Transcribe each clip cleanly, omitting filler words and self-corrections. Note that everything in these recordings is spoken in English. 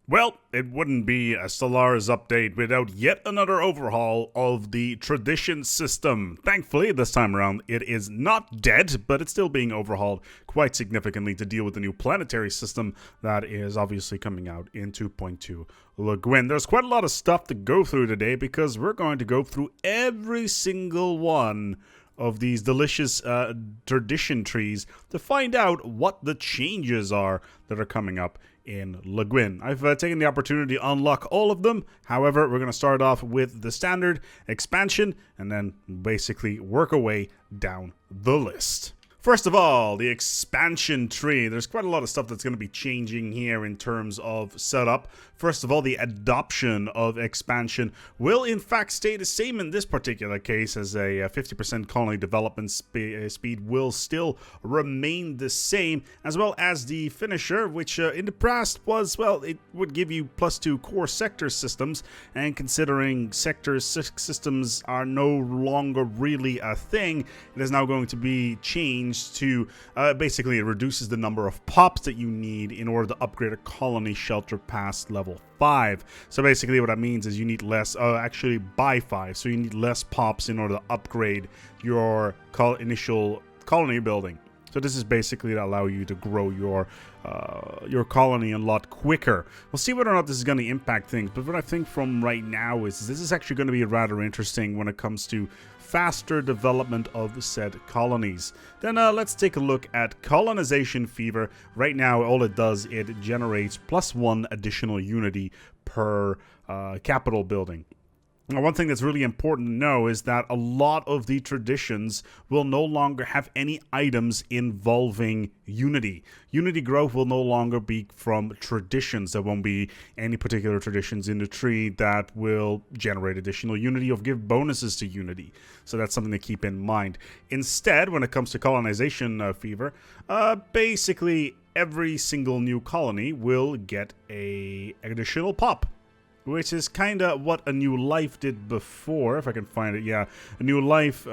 Well, it wouldn't be a Stellaris update without yet another overhaul of the tradition system. Thankfully, this time around, it is not dead, but it's still being overhauled quite significantly to deal with the new planetary system that is obviously coming out in 2.2 Le Guin. There's quite a lot of stuff to go through today because we're going to go through every single one of these delicious tradition trees to find out what the changes are that are coming up in Le Guin. I've taken the opportunity to unlock all of them. However, we're going to start off with the standard expansion and then basically work our way down the list. First of all, the expansion tree. There's quite a lot of stuff that's going to be changing here in terms of setup. First of all, the adoption of expansion will in fact stay the same in this particular case, as a 50% colony development speed will still remain the same, as well as the finisher, which in the past was, well, it would give you +2 core sector systems, and considering sector systems are no longer really a thing, it is now going to be changed to basically it reduces the number of pops that you need in order to upgrade a colony shelter past level 5. So basically what that means is you need less, actually by 5, so you need less pops in order to upgrade your initial colony building. So this is basically to allow you to grow your colony a lot quicker. We'll see whether or not this is going to impact things, but what I think from right now is this is actually going to be rather interesting when it comes to faster development of said colonies. Then let's take a look at colonization fever. Right now, all it does, it generates +1 additional unity per capital building. Now, one thing that's really important to know is that a lot of the traditions will no longer have any items involving unity. Unity growth will no longer be from traditions. There won't be any particular traditions in the tree that will generate additional unity or give bonuses to unity. So that's something to keep in mind. Instead, when it comes to colonization fever, basically every single new colony will get an additional pop, which is kind of what A New Life did before, if I can find it. Yeah, A New Life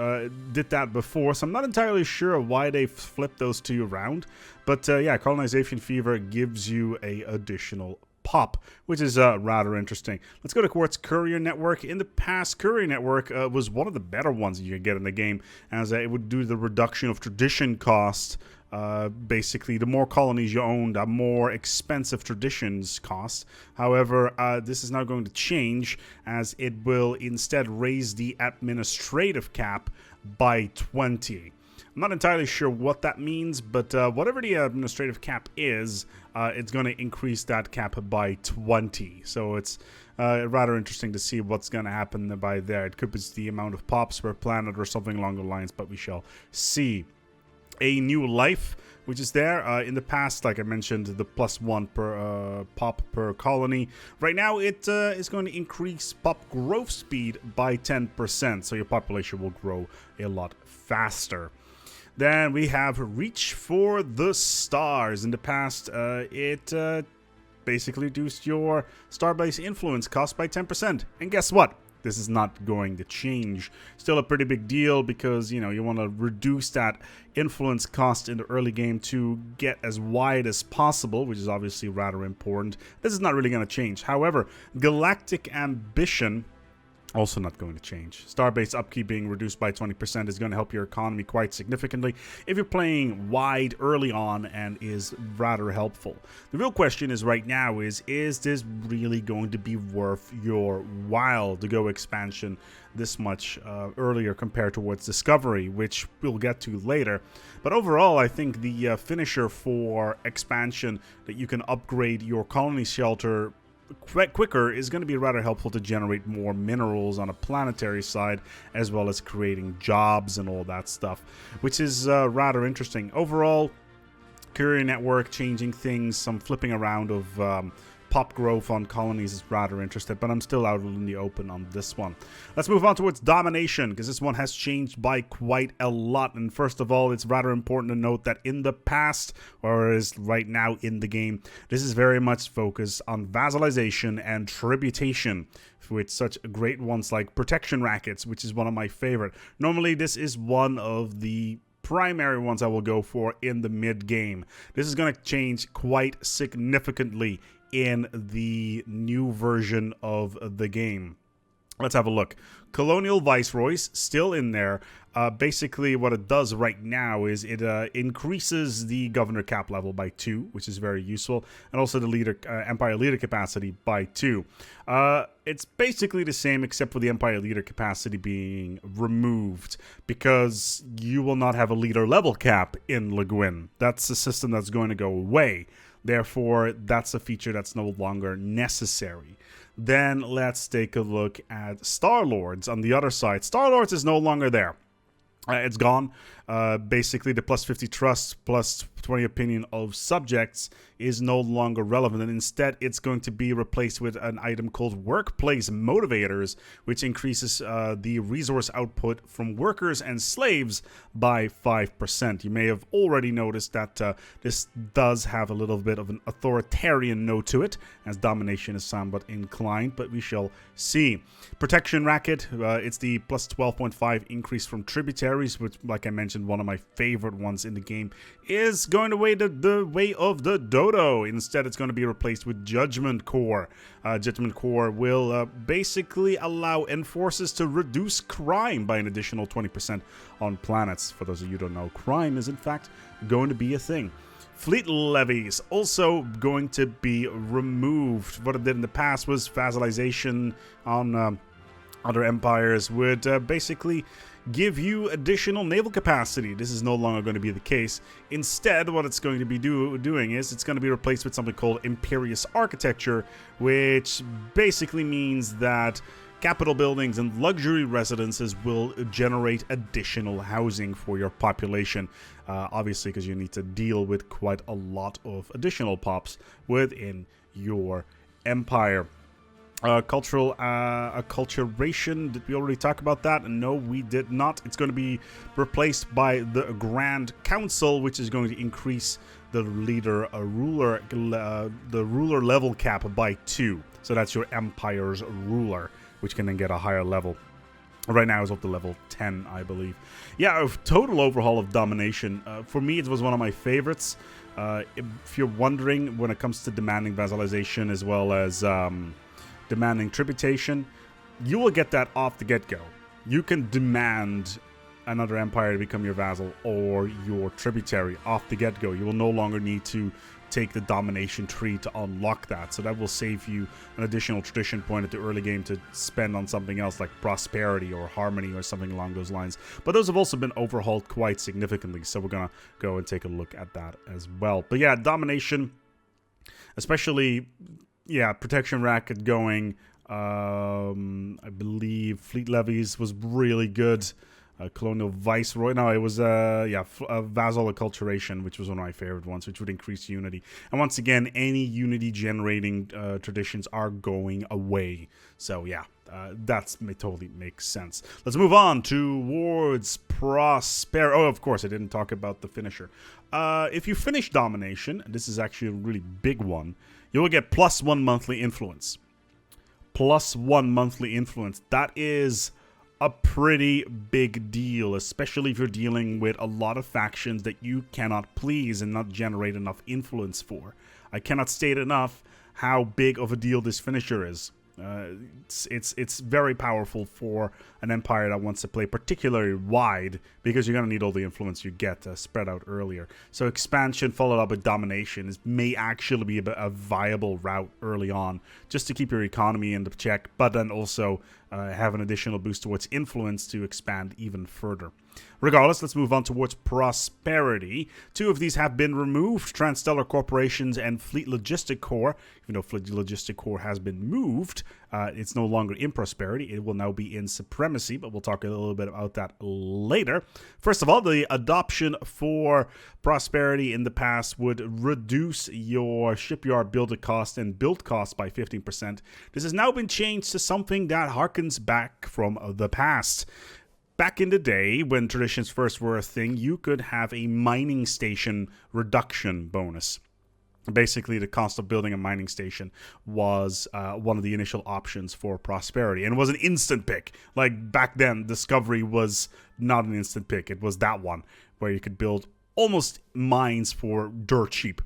did that before, so I'm not entirely sure why they flipped those two around. But yeah, Colonization Fever gives you a additional pop, which is rather interesting. Let's go to Quartz Courier Network. In the past, Courier Network was one of the better ones you could get in the game, as it would do the reduction of tradition cost. Basically, the more colonies you own, the more expensive traditions cost. However, this is now going to change, as it will instead raise the administrative cap by 20. I'm not entirely sure what that means, but whatever the administrative cap is, it's going to increase that cap by 20. So it's rather interesting to see what's going to happen by there. It could be the amount of pops per planet or something along the lines, but we shall see. A New Life, which is there in the past, like I mentioned, the +1 per pop per colony. Right now, it is going to increase pop growth speed by 10%, so your population will grow a lot faster. Then we have Reach for the Stars. In the past, it basically reduced your star-based influence cost by 10%. And guess what? This is not going to change. Still a pretty big deal because, you know, you want to reduce that influence cost in the early game to get as wide as possible, which is obviously rather important. This is not really going to change. However, Galactic Ambition, also not going to change. Star-based upkeep being reduced by 20% is going to help your economy quite significantly if you're playing wide early on, and is rather helpful. The real question is right now is this really going to be worth your while to go expansion this much earlier compared to what's Discovery, which we'll get to later. But overall, I think the finisher for expansion, that you can upgrade your colony shelter quicker, is going to be rather helpful to generate more minerals on a planetary side, as well as creating jobs and all that stuff, which is rather interesting. Overall, Courier Network changing things, some flipping around of pop growth on colonies is rather interesting, but I'm still out in the open on this one. Let's move on towards Domination, because this one has changed by quite a lot. And first of all, it's rather important to note that in the past, or is right now in the game, this is very much focused on vassalization and tributation, with such great ones like Protection Rackets, which is one of my favorite. Normally, this is one of the primary ones I will go for in the mid game. This is going to change quite significantly in the new version of the game. Let's have a look. Colonial Viceroys, still in there. Basically, what it does right now is it increases the governor cap level by 2, which is very useful, and also the Empire leader capacity by 2. It's basically the same, except for the Empire leader capacity being removed, because you will not have a leader level cap in Le Guin. That's a system that's going to go away. Therefore, that's a feature that's no longer necessary. Then let's take a look at Star-Lords on the other side. Star-Lords is no longer there. It's gone. Basically, the plus 50 trust, plus 20 opinion of subjects is no longer relevant, and instead it's going to be replaced with an item called Workplace Motivators, which increases the resource output from workers and slaves by 5%. You may have already noticed that this does have a little bit of an authoritarian note to it, as Domination is somewhat inclined, but we shall see. Protection Racket, it's the plus 12.5 increase from tributaries, which, like I mentioned, one of my favorite ones in the game, is going away the way of the dodo. Instead, it's going to be replaced with Judgment Core. Judgment Core will basically allow enforcers to reduce crime by an additional 20% on planets. For those of you who don't know, crime is in fact going to be a thing. Fleet levies also going to be removed. What it did in the past was vassalization on other empires would basically give you additional naval capacity. This is no longer going to be the case. Instead, what it's going to be doing is it's going to be replaced with something called Imperious Architecture, which basically means that capital buildings and luxury residences will generate additional housing for your population. Obviously, because you need to deal with quite a lot of additional pops within your empire. Acculturation, did we already talk about that? No, we did not. It's going to be replaced by the Grand Council, which is going to increase the ruler level cap by 2. So that's your empire's ruler, which can then get a higher level. Right now it's up to level 10, I believe. Yeah, a total overhaul of Domination. For me, it was one of my favorites. If you're wondering, when it comes to demanding vassalization as well as demanding tributation, you will get that off the get-go. You can demand another empire to become your vassal or your tributary off the get-go. You will no longer need to take the domination tree to unlock that, so that will save you an additional tradition point at the early game to spend on something else like prosperity or harmony or something along those lines. But those have also been overhauled quite significantly, so we're gonna go and take a look at that as well. But yeah, Domination, especially, yeah, Protection Racket going, I believe Fleet Levies was really good. Colonial Viceroy, no, it was Vassal Acculturation, which was one of my favorite ones, which would increase unity. And once again, any unity generating traditions are going away. So yeah, that totally makes sense. Let's move on towards Prosperity. Oh, of course, I didn't talk about the finisher. If you finish Domination, and this is actually a really big one, you will get +1 monthly influence. +1 monthly influence. That is a pretty big deal, especially if you're dealing with a lot of factions that you cannot please and not generate enough influence for. I cannot state enough how big of a deal this finisher is. It's very powerful for an empire that wants to play particularly wide, because you're going to need all the influence you get spread out earlier. So expansion followed up with domination may actually be a viable route early on, just to keep your economy in the check, but then also have an additional boost towards influence to expand even further. Regardless, let's move on towards prosperity. 2 of these have been removed, Transstellar Corporations and Fleet Logistic Corps. Even though Fleet Logistic Corps has been moved, it's no longer in prosperity. It will now be in supremacy, but we'll talk a little bit about that later. First of all, the adoption for prosperity in the past would reduce your shipyard builder cost and build cost by 15%. This has now been changed to something that harkens back from the past. Back in the day, when traditions first were a thing, you could have a mining station reduction bonus. Basically, the cost of building a mining station was one of the initial options for prosperity. And it was an instant pick. Like, back then, Discovery was not an instant pick. It was that one, where you could build almost mines for dirt cheap.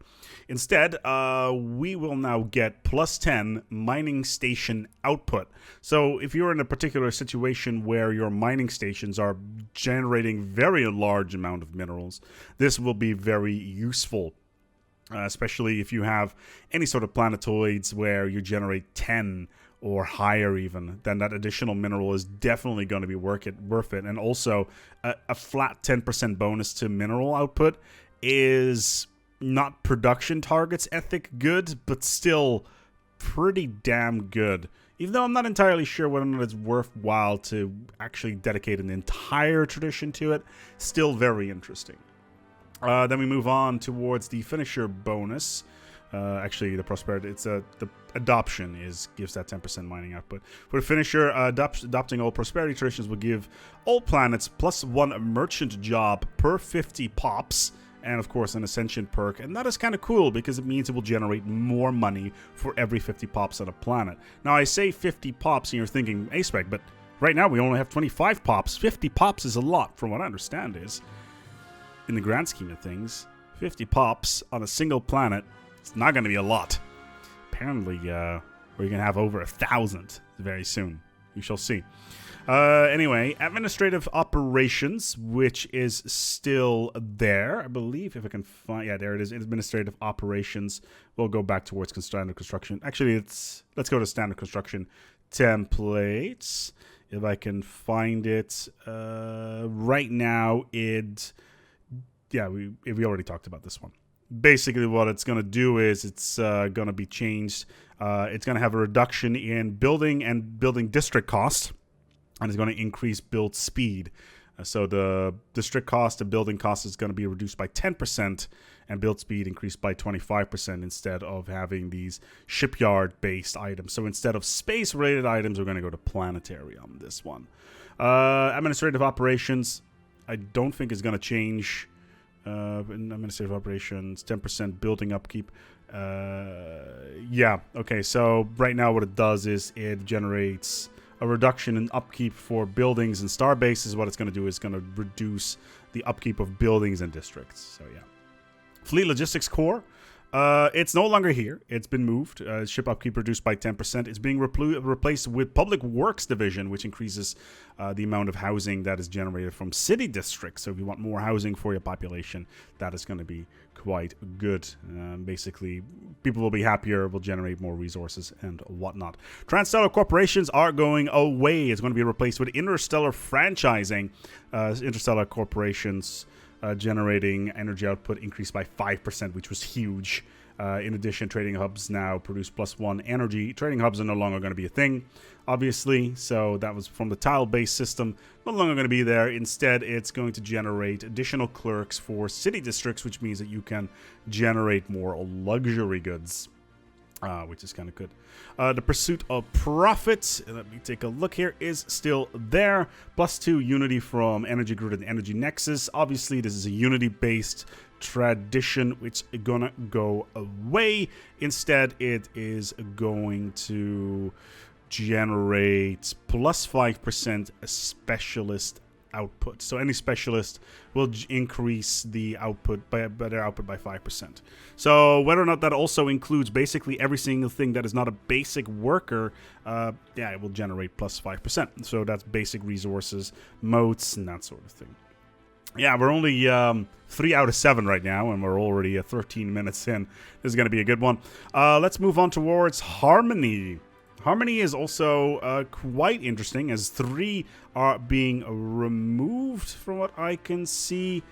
Instead, we will now get plus 10 mining station output. So if you're in a particular situation where your mining stations are generating very large amount of minerals, this will be very useful. Especially if you have any sort of planetoids where you generate 10 or higher even, then that additional mineral is definitely going to be worth it. And also, a flat 10% bonus to mineral output is not production targets ethic good, but still pretty damn good. Even though I'm not entirely sure whether or not it's worthwhile to actually dedicate an entire tradition to it, still very interesting. Then we move on towards the finisher bonus. Actually, the prosperity, the adoption gives that 10% mining output. For the finisher, adopting all prosperity traditions will give all planets plus 1 merchant job per 50 pops, and of course an ascension perk. And that is kind of cool because it means it will generate more money for every 50 pops on a planet. Now I say 50 pops and you're thinking ASpec, but right now we only have 25 pops. 50 pops is a lot, from what I understand is. In the grand scheme of things, 50 pops on a single planet, it's not going to be a lot. Apparently, we're going to have over 1,000 very soon. We shall see. Anyway, administrative operations, which is still there, I believe, if I can find. Yeah, there it is. Administrative operations. We'll go back towards standard construction. Actually, let's go to standard construction templates. If I can find it. Right now, yeah, we already talked about this one. Basically, what it's going to do is it's going to be changed. It's going to have a reduction in building and building district costs, and it's going to increase build speed. So the district cost and building cost is going to be reduced by 10%, and build speed increased by 25% instead of having these shipyard-based items. So instead of space-related items, we're going to go to planetary on this one. Administrative operations, I don't think is going to change. In administrative operations, 10% building upkeep. Yeah, okay, so right now what it does is it generates a reduction in upkeep for buildings and star bases. What it's going to do is going to reduce the upkeep of buildings and districts. So yeah. Fleet Logistics Core. It's no longer here. It's been moved. Ship upkeep reduced by 10%. It's being replaced with Public Works Division, which increases the amount of housing that is generated from city districts. So if you want more housing for your population, that is going to be quite good. Basically, people will be happier, will generate more resources and whatnot. Transstellar corporations are going away. It's going to be replaced with interstellar franchising. Interstellar corporations generating energy output increased by 5%, which was huge. In addition, trading hubs now produce +1 energy. Trading hubs are no longer going to be a thing, obviously. So that was from the tile-based system. No longer going to be there. Instead, it's going to generate additional clerks for city districts, which means that you can generate more luxury goods, which is kind of good. The pursuit of profit, let me take a look here, is still there. +2 unity from Energy Grid and Energy Nexus. Obviously, this is a unity-based tradition, which is gonna go away. Instead, it is going to generate +5% specialist output. So any specialist will increase the output by their output by 5%. So whether or not that also includes basically every single thing that is not a basic worker, yeah, it will generate +5%. So that's basic resources, moats, and that sort of thing. Yeah, we're only 3 out of 7 right now, and we're already 13 minutes in. This is going to be a good one. Let's move on towards Harmony. Harmony is also quite interesting, as 3 are being removed from what I can see.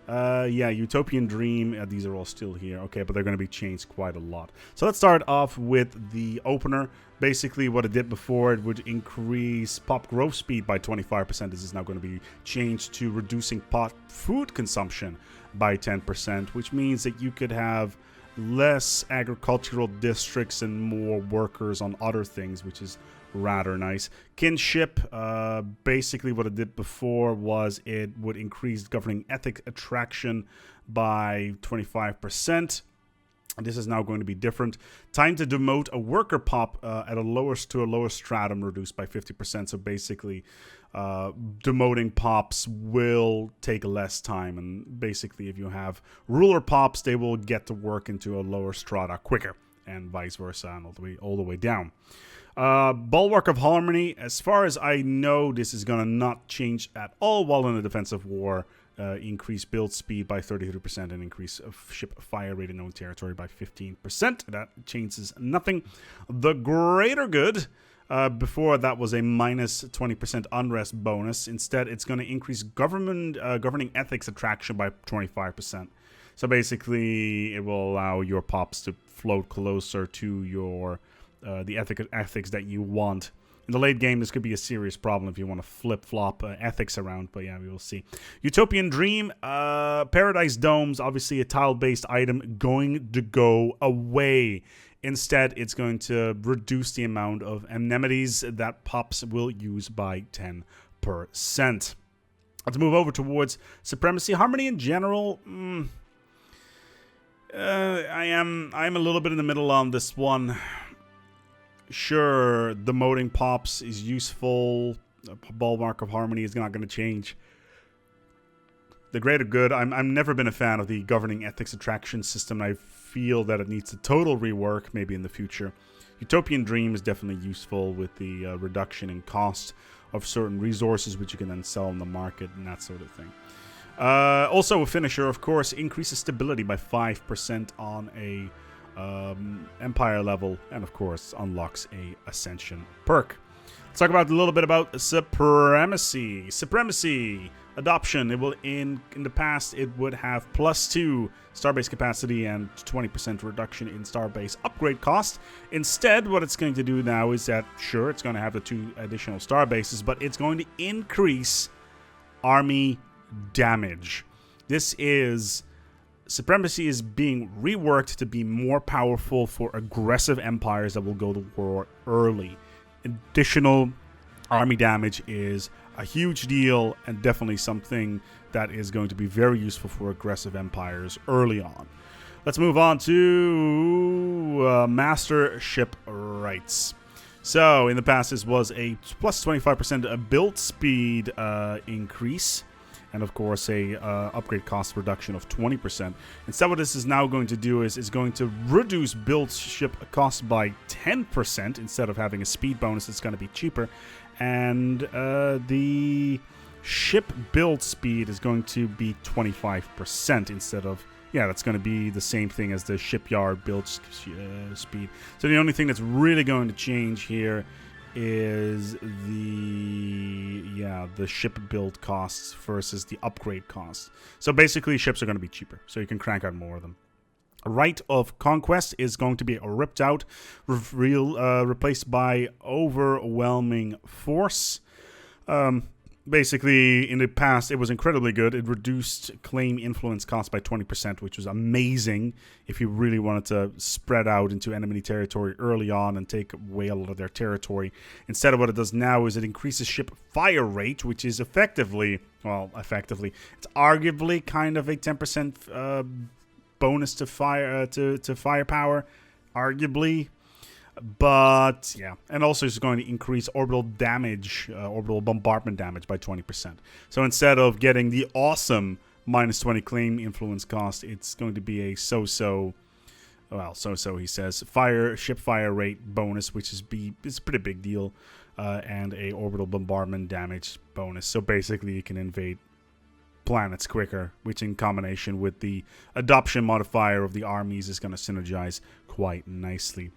Yeah, Utopian Dream, these are all still here. Okay, but they're going to be changed quite a lot. So let's start off with the opener. Basically, what it did before, it would increase pop growth speed by 25%. This is now going to be changed to reducing pot food consumption by 10%, which means that you could have less agricultural districts and more workers on other things, which is rather nice. Kinship, basically what it did before was it would increase governing ethic attraction by 25%. This is now going to be different. Time to demote a worker pop at a lower stratum reduced by 50%. So basically, demoting pops will take less time. And basically, if you have ruler pops, they will get to work into a lower strata quicker, and vice versa, and all the way down. Bulwark of Harmony, as far as I know, this is going to not change at all while in a defensive war. Increase build speed by 33% and increase of ship fire rate in known territory by 15%. That changes nothing. The Greater Good, before that was a minus 20% unrest bonus. Instead, it's going to increase governing ethics attraction by 25%. So basically, it will allow your pops to float closer to your the ethics that you want. In the late game, this could be a serious problem if you want to flip-flop ethics around, but yeah, we will see. Utopian Dream, Paradise Domes, obviously a tile-based item, going to go away. Instead, it's going to reduce the amount of amenities that pops will use by 10%. Let's move over towards Supremacy. Harmony in general, I'm a little bit in the middle on this one. Sure, demoting pops is useful. Bulwark of Harmony is not going to change. The Greater Good, I've never been a fan of the governing ethics attraction system. I feel that it needs a total rework, maybe in the future. Utopian Dream is definitely useful with the reduction in cost of certain resources, which you can then sell in the market and that sort of thing. Also, a finisher, of course, increases stability by 5% on a Empire level, and of course unlocks a Ascension perk. Let's talk about a little bit about Supremacy. Supremacy adoption. It will in the past it would have +2 starbase capacity and 20% reduction in starbase upgrade cost. Instead, what it's going to do now is that sure, it's going to have the 2 additional starbases, but it's going to increase army damage. Supremacy is being reworked to be more powerful for aggressive empires that will go to war early. Additional army damage is a huge deal and definitely something that is going to be very useful for aggressive empires early on. Let's move on to master ship rights. So in the past, this was a plus 25% build speed increase. And of course, a upgrade cost reduction of 20%. Instead, what this is now going to do is going to reduce build ship cost by 10%. Instead of having a speed bonus, it's going to be cheaper. And the ship build speed is going to be 25% instead of... Yeah, that's going to be the same thing as the shipyard build speed. So the only thing that's really going to change here is the ship build costs versus the upgrade costs. So basically, ships are going to be cheaper, so you can crank out more of them. Right of Conquest is going to be ripped out, replaced by Overwhelming Force. Basically, in the past, it was incredibly good. It reduced claim influence cost by 20%, which was amazing if you really wanted to spread out into enemy territory early on and take away a lot of their territory. Instead of what it does now is it increases ship fire rate, which is it's arguably kind of a 10% bonus to firepower, arguably. But yeah, and also it's going to increase orbital bombardment damage by 20%. So instead of getting the awesome minus 20 claim influence cost, it's going to be a so-so he says, ship fire rate bonus, which is it's a pretty big deal, and a orbital bombardment damage bonus. So basically, you can invade planets quicker, which in combination with the adoption modifier of the armies is going to synergize quite nicely.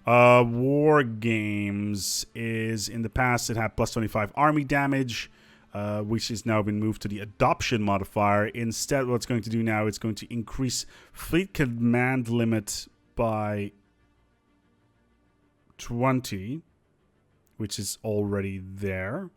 War Games is, in the past, it had plus 25 army damage, which has now been moved to the adoption modifier. Instead, what it's going to do now, it's going to increase fleet command limit by 20, which is already there.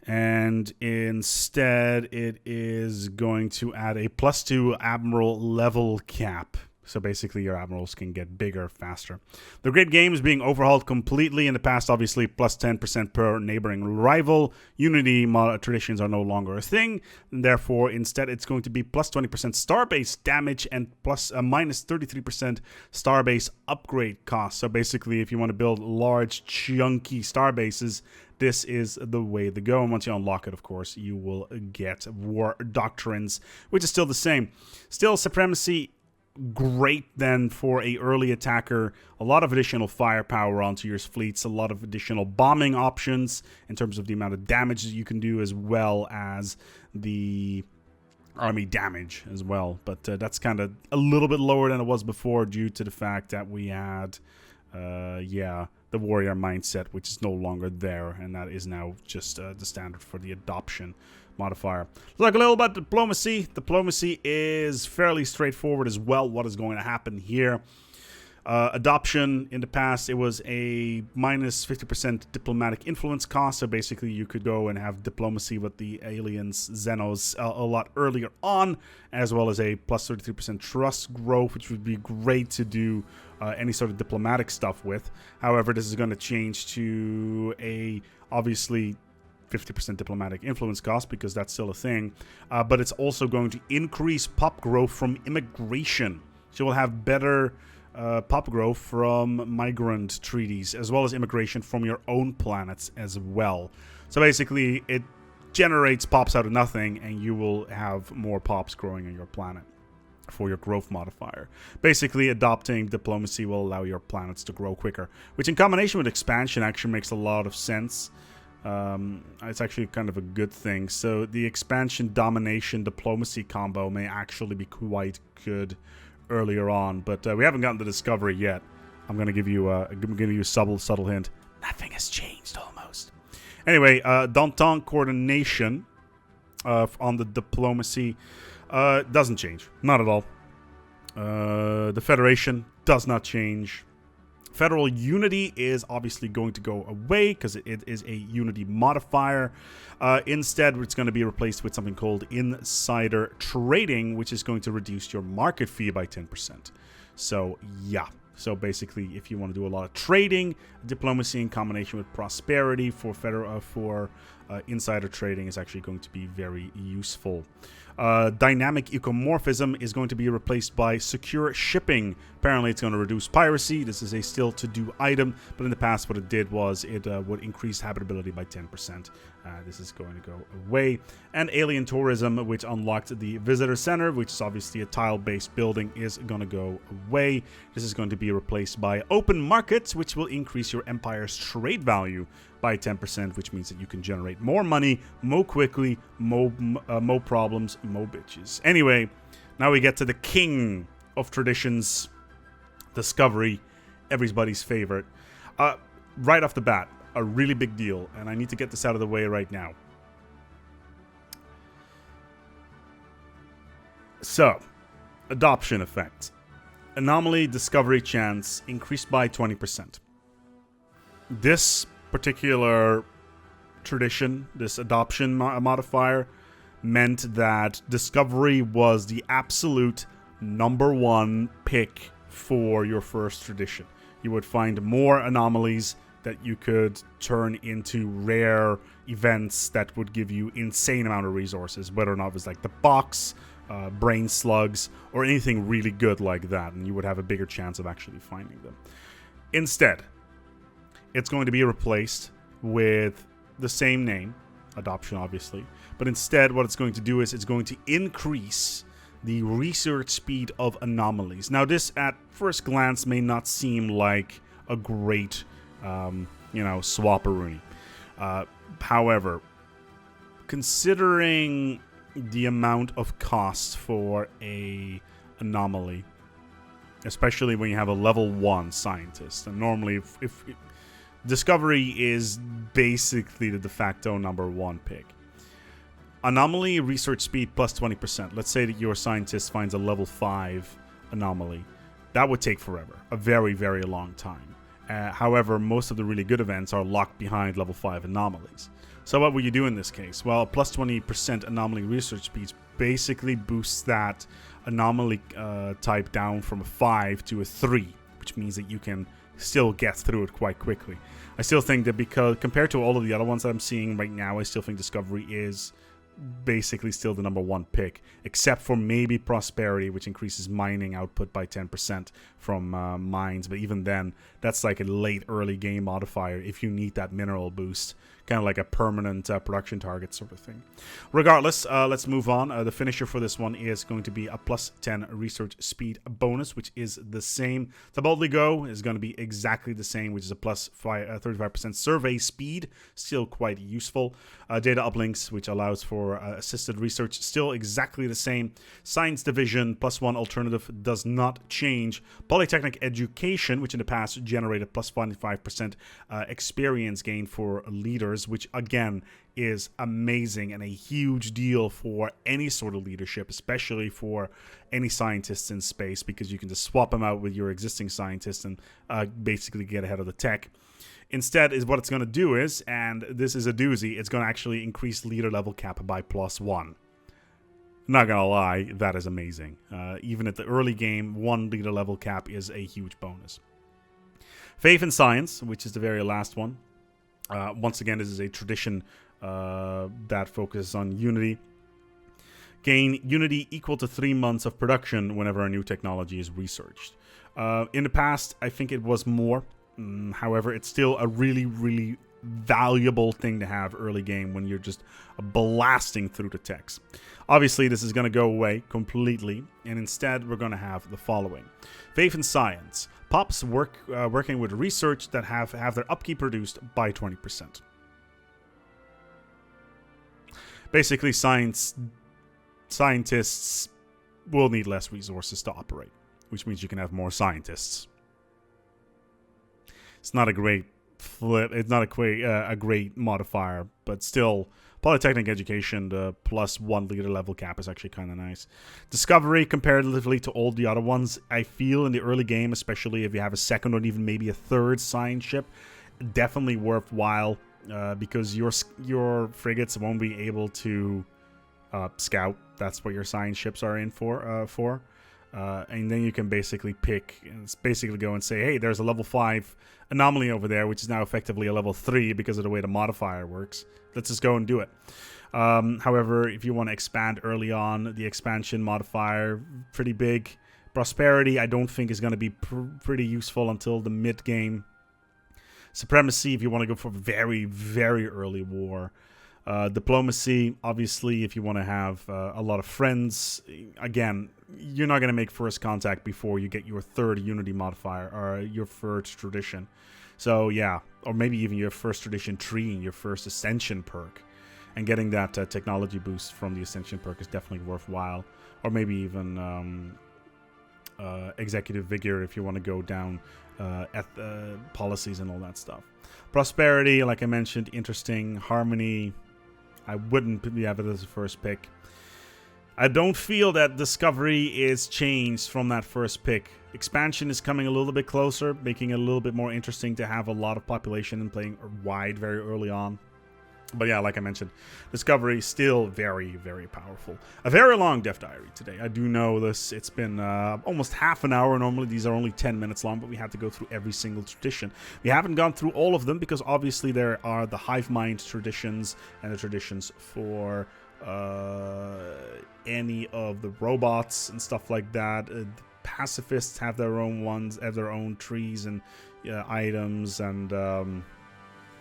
And instead, it is going to add a +2 admiral level cap. So basically your admirals can get bigger faster. The grid game is being overhauled completely. In the past, obviously, plus 10% per neighboring rival. Unity traditions are no longer a thing. And therefore, instead, it's going to be plus 20% starbase damage and plus minus 33% starbase upgrade cost. So basically, if you want to build large, chunky starbases, this is the way to go. And once you unlock it, of course, you will get war doctrines, which is still the same. Still, Supremacy, great then for a early attacker. A lot of additional firepower onto your fleets, a lot of additional bombing options in terms of the amount of damage that you can do, as well as the army damage as well. But that's kind of a little bit lower than it was before due to the fact that we had the warrior mindset, which is no longer there, and that is now just the standard for the adoption modifier. Let's talk a little about diplomacy. Diplomacy is fairly straightforward as well. What is going to happen here? Adoption, in the past, it was a minus 50% diplomatic influence cost. So basically, you could go and have diplomacy with the aliens, Xenos, a lot earlier on, as well as a plus 33% trust growth, which would be great to do any sort of diplomatic stuff with. However, this is going to change to a, obviously, 50% diplomatic influence cost, because that's still a thing. But it's also going to increase pop growth from immigration. So you'll have better pop growth from migrant treaties, as well as immigration from your own planets as well. So basically, it generates pops out of nothing, and you will have more pops growing on your planet for your growth modifier. Basically, adopting diplomacy will allow your planets to grow quicker, which in combination with expansion actually makes a lot of sense. It's actually kind of a good thing. So the expansion, domination, diplomacy combo may actually be quite good earlier on, but we haven't gotten the discovery yet. I'm gonna give you a subtle hint. Nothing has changed almost. Anyway, D'Entente coordination on the diplomacy doesn't change, not at all. The Federation does not change. Federal unity is obviously going to go away because it is a unity modifier. Instead, it's going to be replaced with something called insider trading, which is going to reduce your market fee by 10%. So, yeah. So basically, if you want to do a lot of trading, diplomacy in combination with prosperity for insider trading is actually going to be very useful. Dynamic ecomorphism is going to be replaced by secure shipping. Apparently, it's going to reduce piracy. This is a still to-do item, but in the past, what it did was it would increase habitability by 10%. This is going to go away. And alien tourism, which unlocked the visitor center, which is obviously a tile-based building, is going to go away. This is going to be replaced by open markets, which will increase your empire's trade value by 10%, which means that you can generate more money, more quickly, more problems, more bitches. Anyway, now we get to the king of traditions, discovery, everybody's favorite. Right off the bat, a really big deal, and I need to get this out of the way right now. So, adoption effect. Anomaly discovery chance increased by 20%. This particular tradition, this adoption modifier, meant that discovery was the absolute #1 pick for your first tradition. You would find more anomalies that you could turn into rare events that would give you insane amount of resources, whether or not it was like the box, brain slugs, or anything really good like that, and you would have a bigger chance of actually finding them. Instead, it's going to be replaced with the same name, adoption obviously, but instead what it's going to do is it's going to increase the research speed of anomalies. Now this at first glance may not seem like a great swapperoonie. However, considering the amount of cost for a anomaly, especially when you have a level 1 scientist, and normally if discovery is basically the de facto #1 pick. Anomaly research speed plus 20%. Let's say that your scientist finds a level 5 anomaly. That would take forever. A very, very long time. However, most of the really good events are locked behind level 5 anomalies. So what will you do in this case? Well, plus 20% anomaly research speeds basically boosts that anomaly type down from a 5 to a 3, which means that you can still get through it quite quickly. I still think that because compared to all of the other ones that I'm seeing right now, I still think Discovery is basically still the number one pick, except for maybe Prosperity, which increases mining output by 10% from mines. But even then, that's like a late early game modifier if you need that mineral boost, kind of like a permanent production target sort of thing. Regardless, let's move on. The finisher for this one is going to be a plus 10 research speed bonus, which is the same. The Boldly Go is going to be exactly the same, which is a plus 35% survey speed, still quite useful. Data uplinks, which allows for assisted research, still exactly the same. Science division, plus 1 alternative, does not change. Polytechnic education, which in the past generated plus 25% experience gain for leaders, which again is amazing and a huge deal for any sort of leadership, especially for any scientists in space, because you can just swap them out with your existing scientists and basically get ahead of the tech. Instead, is what it's going to do is, and this is a doozy, it's going to actually increase leader level cap by plus 1. Not going to lie, that is amazing. Even at the early game, 1 leader level cap is a huge bonus. Faith in Science, which is the very last one. Once again, this is a tradition that focuses on Unity. Gain Unity equal to 3 months of production whenever a new technology is researched. In the past, I think it was more. However, it's still a really, really valuable thing to have early game when you're just blasting through the text. Obviously, this is going to go away completely, and instead we're going to have the following. Faith in Science. Pops working with research that have their upkeep reduced by 20%. Basically, scientists will need less resources to operate, which means you can have more scientists. It's not a great flip. It's not a great modifier, but still, Polytechnic education, the plus 1 leader level cap is actually kind of nice. Discovery, comparatively to all the other ones, I feel in the early game, especially if you have a second or even maybe a third science ship, definitely worthwhile because your frigates won't be able to scout. That's what your science ships are in for. And then you can basically pick, and it's basically go and say, hey, there's a level 5 anomaly over there, which is now effectively a level 3 because of the way the modifier works. Let's just go and do it. However, if you want to expand early on, the expansion modifier, pretty big. Prosperity, I don't think is going to be pretty useful until the mid-game. Supremacy, if you want to go for very, very early war. Diplomacy, obviously, if you want to have a lot of friends. Again, you're not going to make first contact before you get your third Unity modifier or your first tradition. So yeah, or maybe even your first tradition tree and your first Ascension perk. And getting that technology boost from the Ascension perk is definitely worthwhile. Or maybe even Executive Vigor if you want to go down at policies and all that stuff. Prosperity, like I mentioned, interesting. Harmony, I wouldn't have it as a first pick. I don't feel that Discovery is changed from that first pick. Expansion is coming a little bit closer, making it a little bit more interesting to have a lot of population and playing wide very early on. But yeah, like I mentioned, Discovery still very, very powerful. A very long Death Diary today. I do know this. It's been almost half an hour. Normally these are only 10 minutes long, but we had to go through every single tradition. We haven't gone through all of them because obviously there are the Hive Mind traditions and the traditions for any of the robots and stuff like that. The pacifists have their own ones, have their own trees and items, and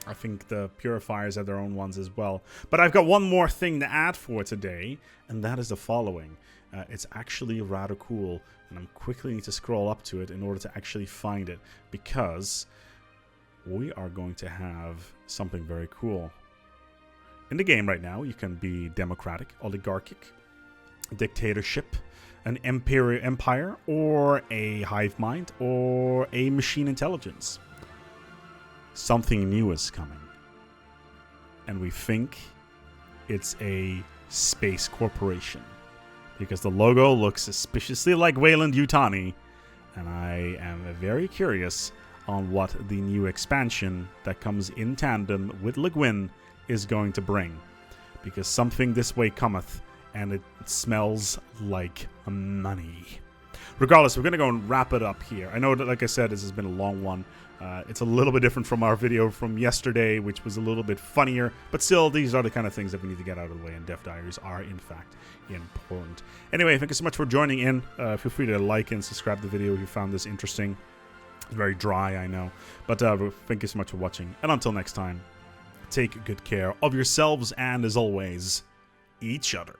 I think the purifiers have their own ones as well. But I've got one more thing to add for today, and that is the following. It's actually rather cool, and I'm quickly need to scroll up to it in order to actually find it, because we are going to have something very cool. In the game right now, you can be democratic, oligarchic, dictatorship, an empire, or a hive mind, or a machine intelligence. Something new is coming. And we think it's a space corporation. Because the logo looks suspiciously like Wayland Yutani. And I am very curious on what the new expansion that comes in tandem with Le Guin is going to bring. Because something this way cometh, and it smells like money. Regardless, we're going to go and wrap it up here. I know that, like I said, this has been a long one. It's a little bit different from our video from yesterday, which was a little bit funnier. But still, these are the kind of things that we need to get out of the way, and dev diaries are, in fact, important. Anyway, thank you so much for joining in. Feel free to like and subscribe to the video if you found this interesting. It's very dry, I know. But thank you so much for watching. And until next time, take good care of yourselves and, as always, each other.